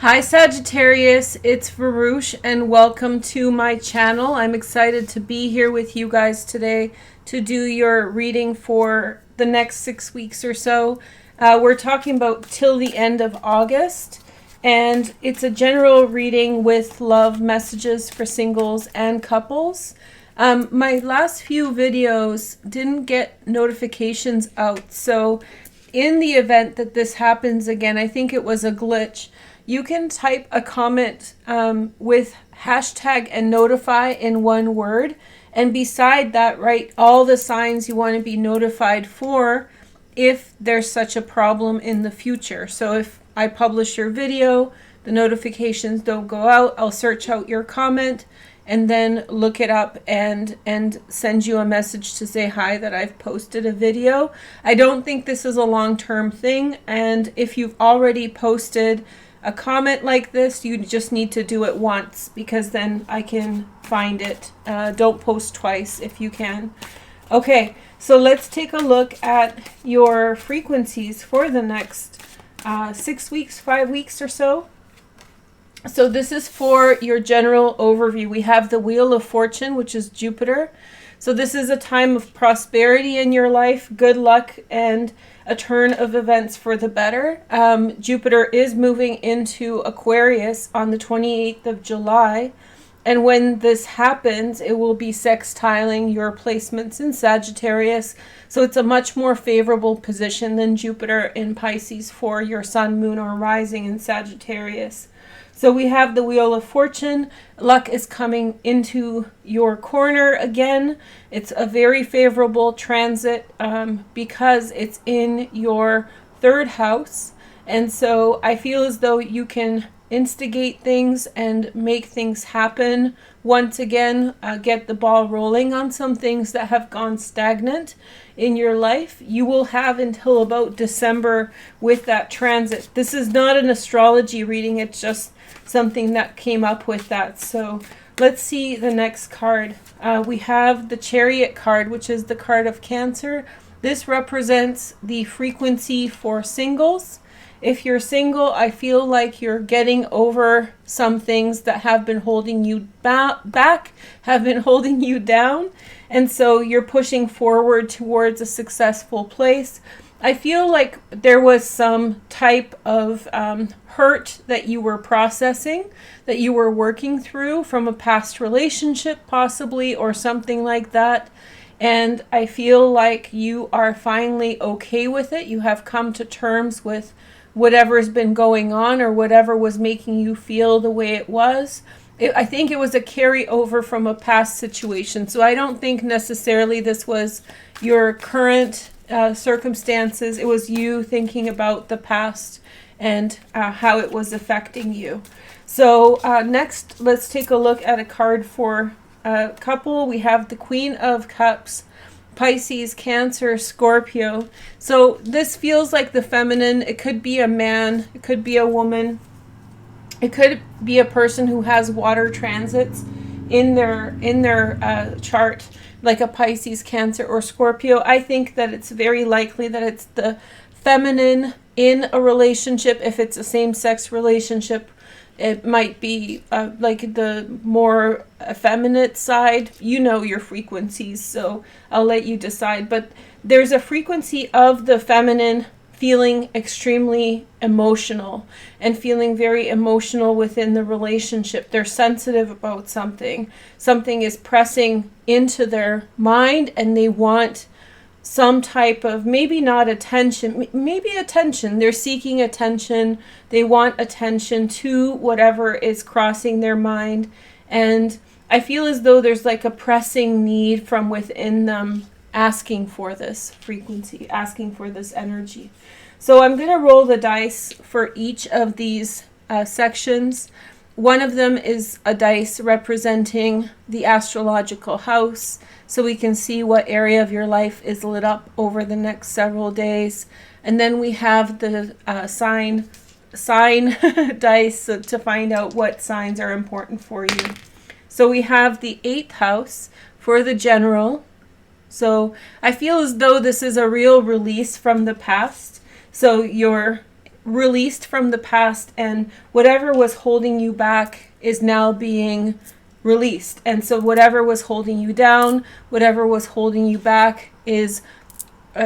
Hi Sagittarius, it's Veroosh and welcome to my channel. I'm excited to be here with you guys today to do your reading for the next 6 weeks or so. We're talking about till the end of August, and it's a general reading with love messages for singles and couples. My last few videos didn't get notifications out, so in the event that this happens again, I think it was a glitch. You can type a comment with hashtag and notify in one word. And beside that, write all the signs you want to be notified for if there's such a problem in the future. So if I publish your video, the notifications don't go out, I'll search out your comment and then look it up and send you a message to say hi that I've posted a video. I don't think this is a long-term thing. And if you've already posted a comment like this, you just need to do it once because then I can find it. Don't post twice if you can. Okay, so let's take a look at your frequencies for the next 6 weeks, 5 weeks or so. So this is for your general overview. We have the Wheel of Fortune, which is Jupiter. So this is a time of prosperity in your life, good luck, and a turn of events for the better. Jupiter is moving into Aquarius on the 28th of July. And when this happens, it will be sextiling your placements in Sagittarius. So it's a much more favorable position than Jupiter in Pisces for your sun, moon, or rising in Sagittarius. So we have the Wheel of Fortune. Luck is coming into your corner again. It's a very favorable transit because it's in your third house. And so I feel as though you can instigate things and make things happen once again, get the ball rolling on some things that have gone stagnant in your life. You will have until about December with that transit. This is not an astrology reading, it's just something that came up with that. So let's see the next card. We have the Chariot card, which is the card of Cancer. This represents the frequency for singles. If you're single, I feel like you're getting over some things that have been holding you back, have been holding you down. And so you're pushing forward towards a successful place. I feel like there was some type of hurt that you were processing, that you were working through from a past relationship possibly, or something like that. And I feel like you are finally okay with it. You have come to terms with whatever's been going on or whatever was making you feel the way it was. I think it was a carryover from a past situation. So I don't think necessarily this was your current circumstances. It was you thinking about the past and how it was affecting you. So next, let's take a look at a card for a couple. We have the Queen of Cups, Pisces, Cancer, Scorpio. So this feels like the feminine. It could be a man, it could be a woman, it could be a person who has water transits in their chart, like a Pisces, Cancer, or Scorpio. I think that it's very likely that it's the feminine in a relationship. If it's a same-sex relationship, it might be like the more effeminate side. You know your frequencies, so I'll let you decide. But there's a frequency of the feminine feeling extremely emotional and feeling very emotional within the relationship. They're sensitive about something. Something is pressing into their mind and they want some type of, maybe not attention, maybe attention. They're seeking attention. They want attention to whatever is crossing their mind. And I feel as though there's like a pressing need from within them asking for this frequency, asking for this energy. So I'm going to roll the dice for each of these sections. One of them is a dice representing the astrological house, so we can see what area of your life is lit up over the next several days. And then we have the sign dice to find out what signs are important for you. So we have the 8th house for the general. So I feel as though this is a real release from the past. So you're released from the past, and whatever was holding you back is now being released. And so whatever was holding you down, whatever was holding you back is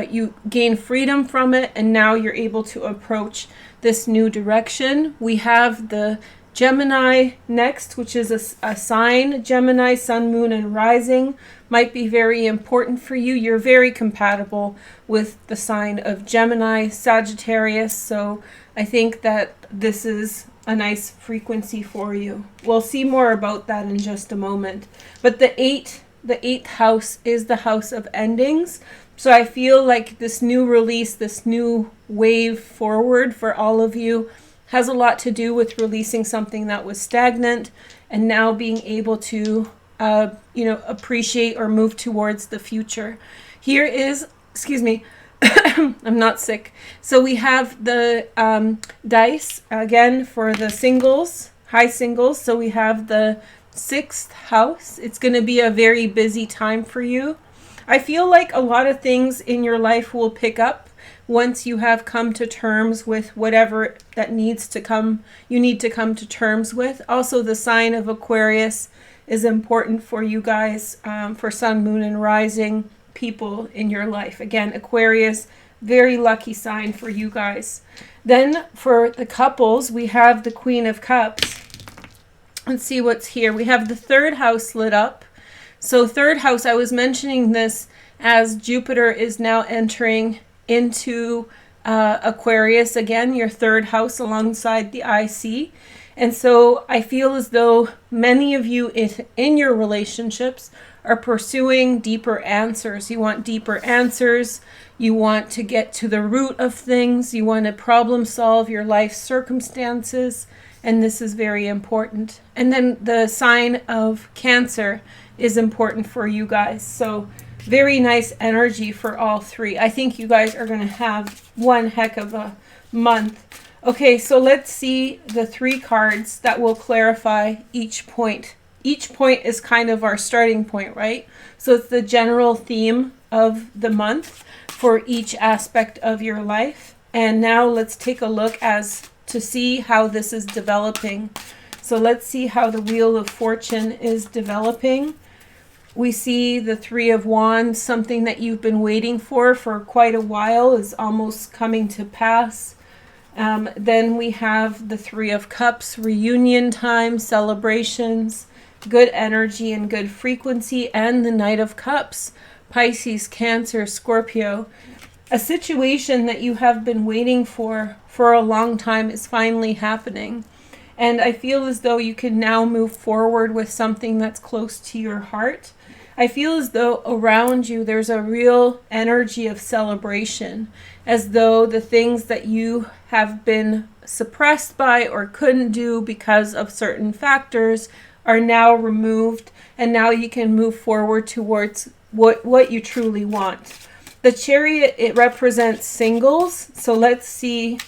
you gain freedom from it, and now you're able to approach this new direction. We have the Gemini next, which is a sign. Gemini, sun, moon, and rising might be very important for you. You're very compatible with the sign of Gemini, Sagittarius, so I think that this is a nice frequency for you. We'll see more about that in just a moment. But the eighth house is the house of endings. So I feel like this new release, this new wave forward for all of you has a lot to do with releasing something that was stagnant and now being able to, appreciate or move towards the future. Here is, excuse me, I'm not sick. So we have the dice again for the singles, high singles. So we have the 6th house. It's going to be a very busy time for you. I feel like a lot of things in your life will pick up once you have come to terms with whatever that needs to come, you need to come to terms with. Also, the sign of Aquarius is important for you guys, for sun, moon, and rising people in your life. Again, Aquarius, very lucky sign for you guys. Then for the couples, we have the Queen of Cups. Let's see what's here. We have the 3rd house lit up. So 3rd house, I was mentioning this as Jupiter is now entering into Aquarius again, your 3rd house alongside the IC. And so I feel as though many of you in your relationships are pursuing deeper answers. You want deeper answers. You want to get to the root of things. You want to problem solve your life circumstances. And this is very important. And then the sign of Cancer is important for you guys. So very nice energy for all 3. I think you guys are going to have one heck of a month. Okay, so let's see the 3 cards that will clarify each point. Each point is kind of our starting point, right? So it's the general theme of the month for each aspect of your life. And now let's take a look as to see how this is developing. So let's see how the Wheel of Fortune is developing. We see the 3 of Wands, something that you've been waiting for quite a while is almost coming to pass. Then we have the 3 of Cups, reunion time, celebrations, good energy and good frequency, and the Knight of Cups, Pisces, Cancer, Scorpio. A situation that you have been waiting for a long time is finally happening. And I feel as though you can now move forward with something that's close to your heart. I feel as though around you there's a real energy of celebration, as though the things that you have been suppressed by or couldn't do because of certain factors are now removed, and now you can move forward towards what you truly want. The Chariot, it represents singles, so let's see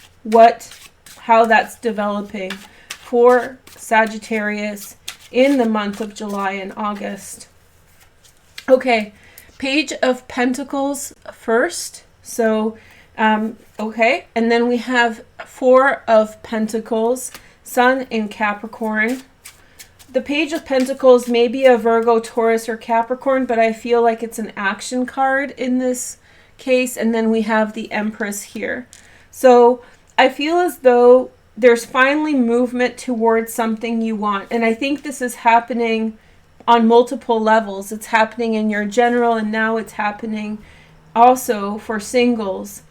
how that's developing for Sagittarius in the month of July and August. Okay, Page of Pentacles first. So, okay, and then we have 4 of Pentacles, Sun in Capricorn. The Page of Pentacles may be a Virgo, Taurus, or Capricorn, but I feel like it's an action card in this case. And then we have the Empress here. So I feel as though there's finally movement towards something you want. And I think this is happening on multiple levels. It's happening in your general, and now it's happening also for singles,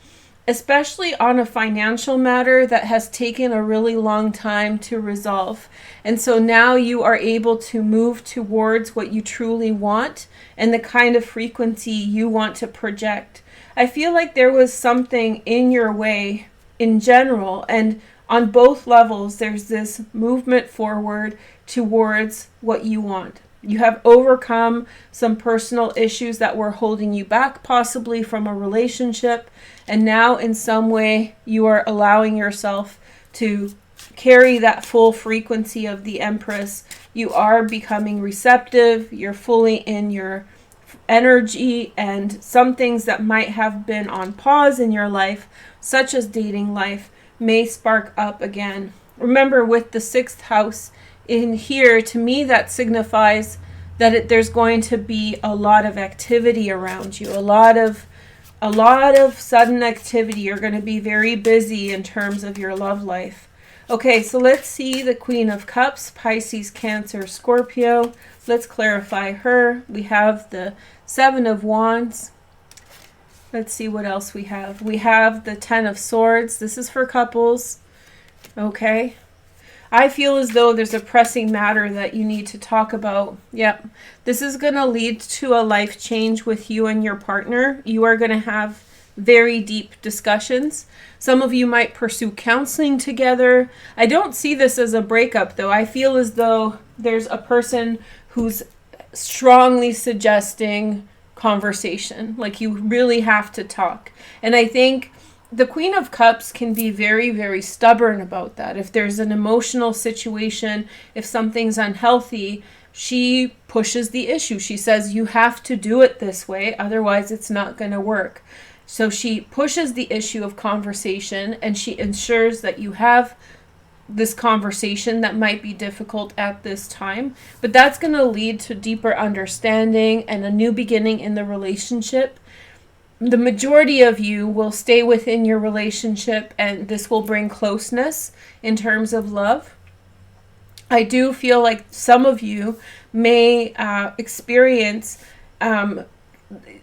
especially on a financial matter that has taken a really long time to resolve. And so now you are able to move towards what you truly want and the kind of frequency you want to project. I feel like there was something in your way in general, and on both levels there's this movement forward towards what you want. You have overcome some personal issues that were holding you back, possibly from a relationship, and now in some way you are allowing yourself to carry that full frequency of the Empress. You are becoming receptive, you're fully in your energy, and some things that might have been on pause in your life, such as dating life, may spark up again. Remember, with the 6th house in here, to me that signifies that there's going to be a lot of activity around you, a lot of sudden activity. You're going to be very busy in terms of your love life. Okay, so let's see the Queen of Cups, Pisces, Cancer, Scorpio. Let's clarify her. We have the 7 of Wands. Let's see what else we have. We have the 10 of Swords. This is for couples. Okay. I feel as though there's a pressing matter that you need to talk about. Yep. This is going to lead to a life change with you and your partner. You are going to have very deep discussions. Some of you might pursue counseling together. I don't see this as a breakup, though. I feel as though there's a person who's strongly suggesting conversation. Like, you really have to talk. And I think the Queen of Cups can be very, very stubborn about that. If there's an emotional situation, if something's unhealthy, she pushes the issue. She says, you have to do it this way, otherwise it's not going to work. So she pushes the issue of conversation, and she ensures that you have this conversation that might be difficult at this time. But that's going to lead to deeper understanding and a new beginning in the relationship. The majority of you will stay within your relationship, and this will bring closeness in terms of love. I do feel like some of you may experience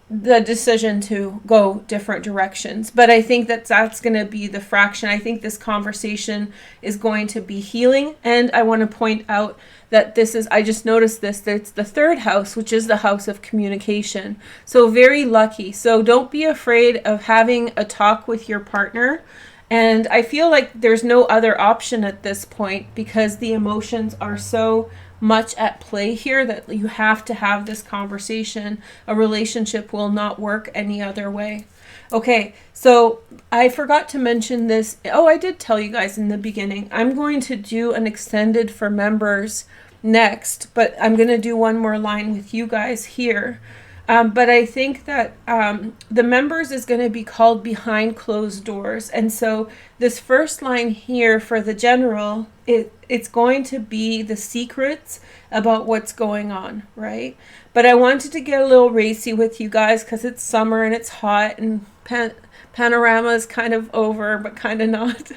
the decision to go different directions, but I think that that's going to be the fraction. I think this conversation is going to be healing, and I want to point out that this is, I just noticed this, that it's the 3rd house, which is the house of communication. So very lucky. So don't be afraid of having a talk with your partner. And I feel like there's no other option at this point, because the emotions are so much at play here that you have to have this conversation. A relationship will not work any other way. Okay, so I forgot to mention this. Oh, I did tell you guys in the beginning. I'm going to do an extended for members next, but I'm going to do one more line with you guys here. But I think that the members is going to be called behind closed doors. And so this first line here for the general, it's going to be the secrets about what's going on, right? But I wanted to get a little racy with you guys because it's summer and it's hot, and panorama is kind of over, but kind of not.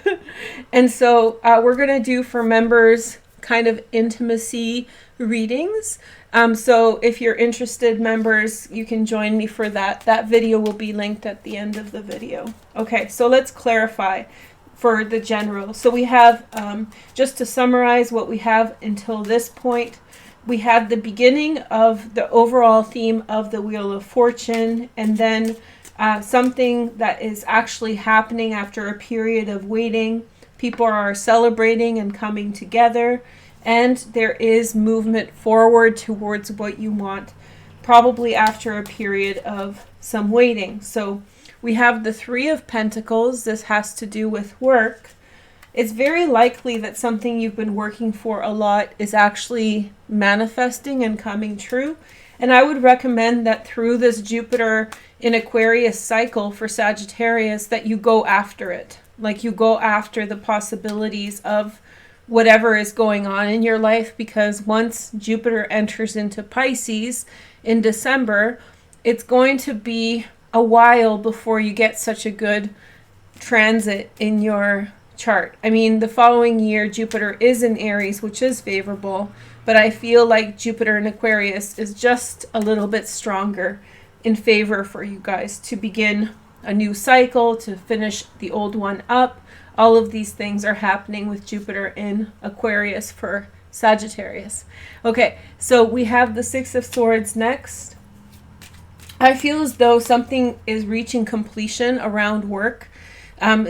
And so we're going to do for members kind of intimacy readings. So if you're interested, members, you can join me for that. That video will be linked at the end of the video. Okay, so let's clarify for the general. So we have, just to summarize what we have until this point, we had the beginning of the overall theme of the Wheel of Fortune, and then something that is actually happening after a period of waiting. People are celebrating and coming together, and there is movement forward towards what you want, probably after a period of some waiting. So we have the 3 of Pentacles. This has to do with work. It's very likely that something you've been working for a lot is actually manifesting and coming true. And I would recommend that through this Jupiter in Aquarius cycle for Sagittarius, that you go after it. Like, you go after the possibilities of whatever is going on in your life, because once Jupiter enters into Pisces in December, it's going to be a while before you get such a good transit in your chart. I mean, the following year Jupiter is in Aries, which is favorable, but I feel like Jupiter in Aquarius is just a little bit stronger in favor for you guys to begin a new cycle, to finish the old one up. All of these things are happening with Jupiter in Aquarius for Sagittarius. Okay, so we have the 6 of Swords next. I feel as though something is reaching completion around work,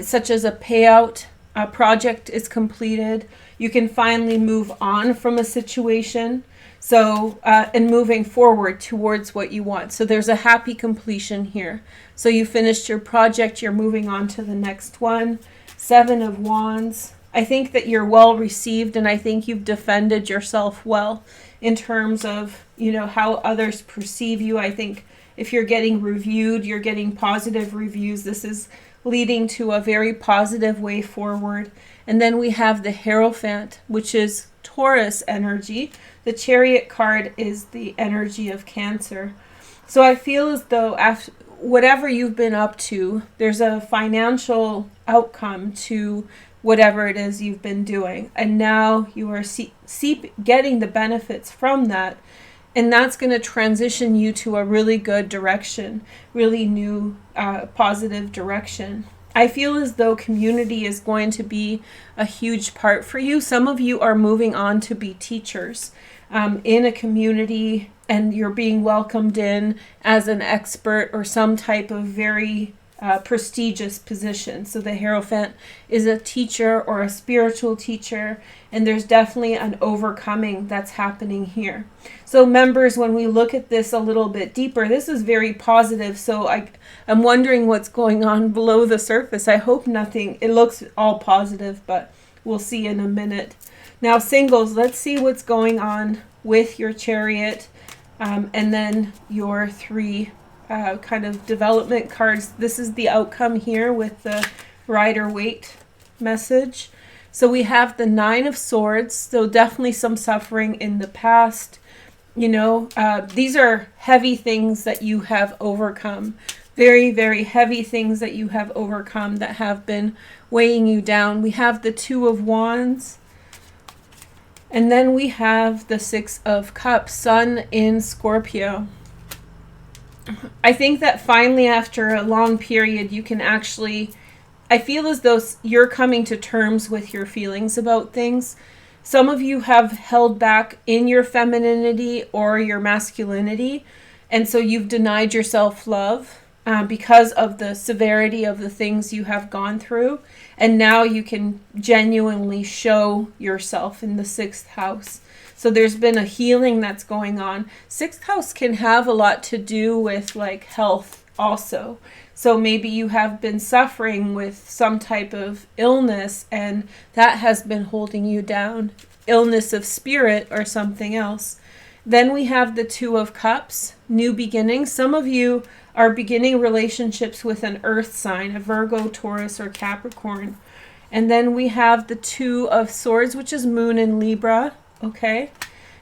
such as a payout, a project is completed. You can finally move on from a situation. So, and moving forward towards what you want. So there's a happy completion here. So you finished your project, you're moving on to the next one. 7 of Wands. I think that you're well received, and I think you've defended yourself well in terms of, you know, how others perceive you. I think if you're getting reviewed, you're getting positive reviews. This is leading to a very positive way forward. And then we have the Hierophant, which is Taurus energy. The Chariot card is the energy of Cancer. So I feel as though after whatever you've been up to, there's a financial outcome to whatever it is you've been doing. And now you are getting the benefits from that. And that's going to transition you to a really good direction, really new, positive direction. I feel as though community is going to be a huge part for you. Some of you are moving on to be teachers in a community, and you're being welcomed in as an expert or some type of very prestigious position. So the Hierophant is a teacher or a spiritual teacher, and there's definitely an overcoming that's happening here. So members, when we look at this a little bit deeper, this is very positive. So I'm wondering what's going on below the surface. I hope nothing. It looks all positive, but we'll see in a minute. Now singles, let's see what's going on with your Chariot and then your three kind of development cards. This is the outcome here with the Rider-Waite message. So we have the Nine of Swords. So definitely some suffering in the past. You know, these are heavy things that you have overcome. Very, very heavy things that you have overcome that have been weighing you down. We have the Two of Wands. And then we have the Six of Cups, Sun in Scorpio. I think that finally, after a long period, you can actually, I feel as though you're coming to terms with your feelings about things. Some of you have held back in your femininity or your masculinity, and so you've denied yourself love because of the severity of the things you have gone through. And now you can genuinely show yourself in the sixth house. So there's been a healing that's going on. Sixth house can have a lot to do with like health also. So maybe you have been suffering with some type of illness and that has been holding you down. Illness of spirit or something else. Then we have the Two of Cups, new beginnings. Some of you are beginning relationships with an earth sign, a Virgo, Taurus, or Capricorn. And then we have the Two of Swords, which is Moon in Libra. Okay.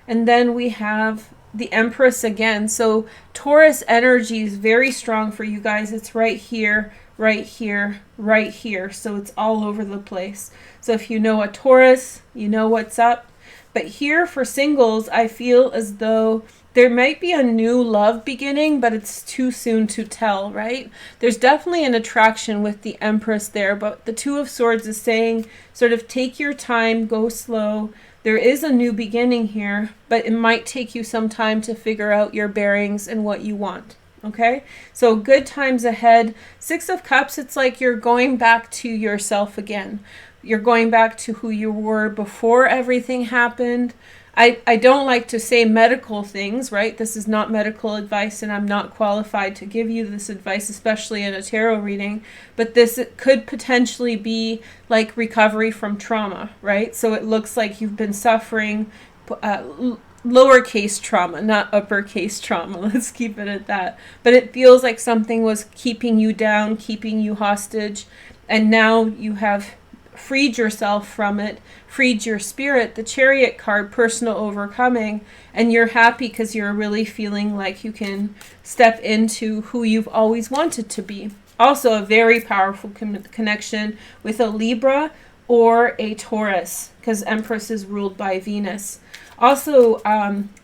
And then we have the Empress again. So Taurus energy is very strong for you guys. It's right here, right here, right here. So it's all over the place. So if you know a Taurus, you know what's up. But here for singles, I feel as though there might be a new love beginning, but it's too soon to tell, right? There's definitely an attraction with the Empress there, but the Two of Swords is saying sort of take your time, go slow. There is a new beginning here, but it might take you some time to figure out your bearings and what you want. Okay, so good times ahead. Six of Cups, it's like you're going back to yourself again. You're going back to who you were before everything happened. I don't like to say medical things, right? This is not medical advice and I'm not qualified to give you this advice, especially in a tarot reading. But this could potentially be like recovery from trauma, right? So it looks like you've been suffering lowercase trauma, not uppercase trauma. Let's keep it at that. But it feels like something was keeping you down, keeping you hostage. And now you have freed yourself from it, freed your spirit, the Chariot card, personal overcoming, and you're happy because you're really feeling like you can step into who you've always wanted to be. Also a very powerful connection with a Libra or a Taurus, because Empress is ruled by Venus. Also,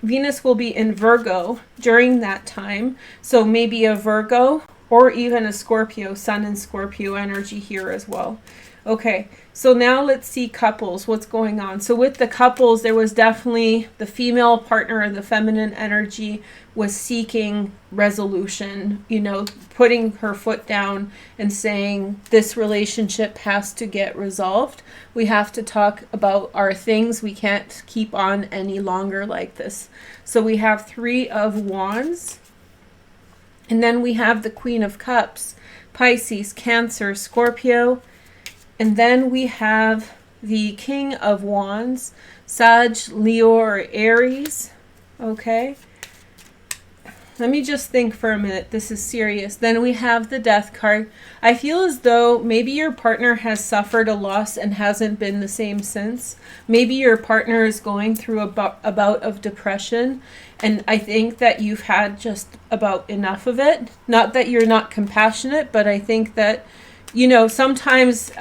Venus will be in Virgo during that time, so maybe a Virgo or even a Scorpio, Sun and Scorpio energy here as well. Okay, so now let's see couples, what's going on. So with the couples, there was definitely the female partner, the feminine energy was seeking resolution, you know, putting her foot down and saying this relationship has to get resolved. We have to talk about our things. We can't keep on any longer like this. So we have Three of Wands. And then we have the Queen of Cups, Pisces, Cancer, Scorpio. And then we have the King of Wands, Sag, Leo, or Aries. Okay. let me just think for a minute. This is serious. Then we have the Death card. I feel as though maybe your partner has suffered a loss and hasn't been the same since. Maybe your partner is going through a bout of depression, and I think that you've had just about enough of it. Not that you're not compassionate, but I think that, you know, sometimes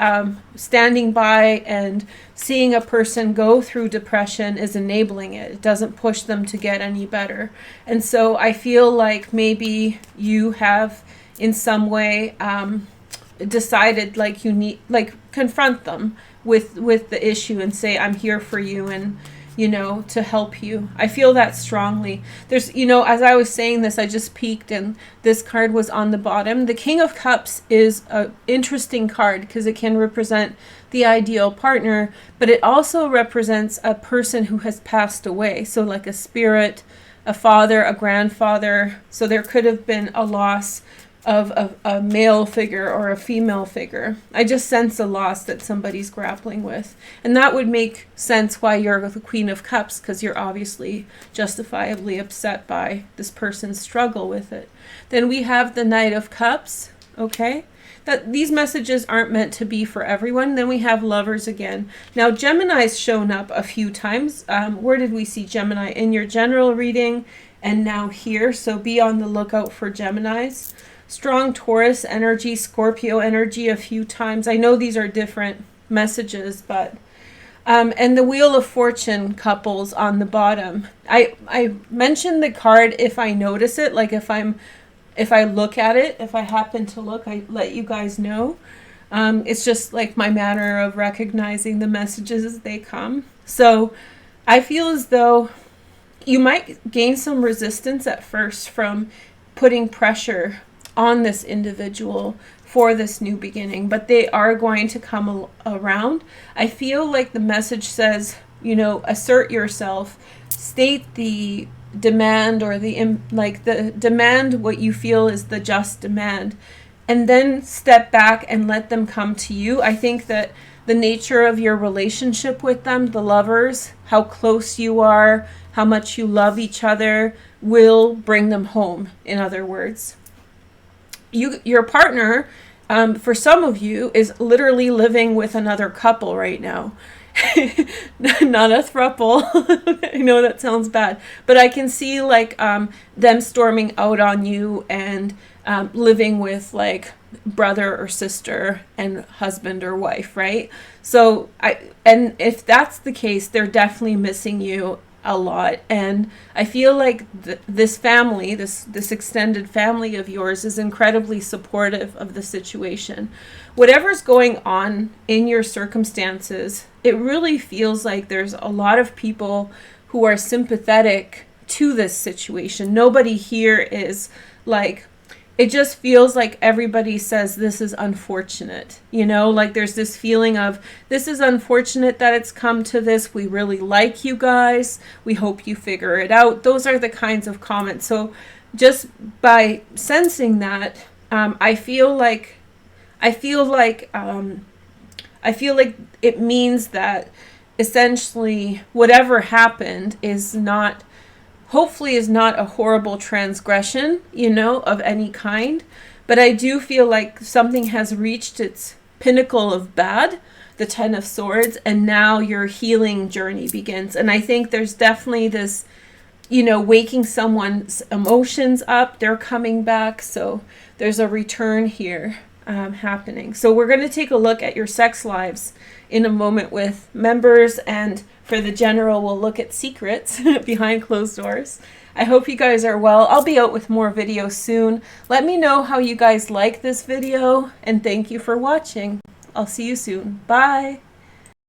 standing by and seeing a person go through depression is enabling it. It doesn't push them to get any better. And so I feel like maybe you have in some way decided like you need, like, confront them with the issue and say, I'm here for you, and, you know, to help you. I feel that strongly. There's, you know, as I was saying this, I just peeked and this card was on the bottom. The King of Cups is an interesting card because it can represent the ideal partner, but it also represents a person who has passed away. So like a spirit, a father, a grandfather. So there could have been a loss of a male figure or a female figure. I just sense a loss that somebody's grappling with. And that would make sense why you're the Queen of Cups, because you're obviously justifiably upset by this person's struggle with it. Then we have the Knight of Cups, okay? That these messages aren't meant to be for everyone. Then we have Lovers again. Now, Gemini's shown up a few times. Where did we see Gemini? In your general reading and now here. So be on the lookout for Geminis. Strong Taurus energy, Scorpio energy a few times. I know these are different messages, but and the Wheel of Fortune couples on the bottom. I mentioned the card if I notice it, like if I look at it, if I happen to look, I let you guys know. It's just like my manner of recognizing the messages as they come. So I feel as though you might gain some resistance at first from putting pressure on this individual for this new beginning, but they are going to come around. I feel like the message says, you know, assert yourself, state the demand, or the demand what you feel is the just demand, and then step back and let them come to you. I think that the nature of your relationship with them, the Lovers, how close you are, how much you love each other, will bring them home, in other words. Your partner, for some of you, is literally living with another couple right now. Not a throuple. I know that sounds bad, but I can see like them storming out on you and living with like brother or sister and husband or wife, right? So and if that's the case, they're definitely missing you a lot. And I feel like this family, this extended family of yours, is incredibly supportive of the situation. Whatever's going on in your circumstances, it really feels like there's a lot of people who are sympathetic to this situation. Nobody here is like, it just feels like everybody says this is unfortunate, you know, like there's this feeling of this is unfortunate that it's come to this. We really like you guys. We hope you figure it out. Those are the kinds of comments. So just by sensing that, I feel like it means that essentially whatever happened is not, hopefully is not a horrible transgression, you know, of any kind. But I do feel like something has reached its pinnacle of bad, the Ten of Swords, and now your healing journey begins. And I think there's definitely this, you know, waking someone's emotions up. They're coming back. So there's a return here happening. So we're going to take a look at your sex lives in a moment with members, and for the general, we'll look at secrets behind closed doors. I hope you guys are well. I'll be out with more videos soon. Let me know how you guys like this video, and thank you for watching. I'll see you soon. Bye.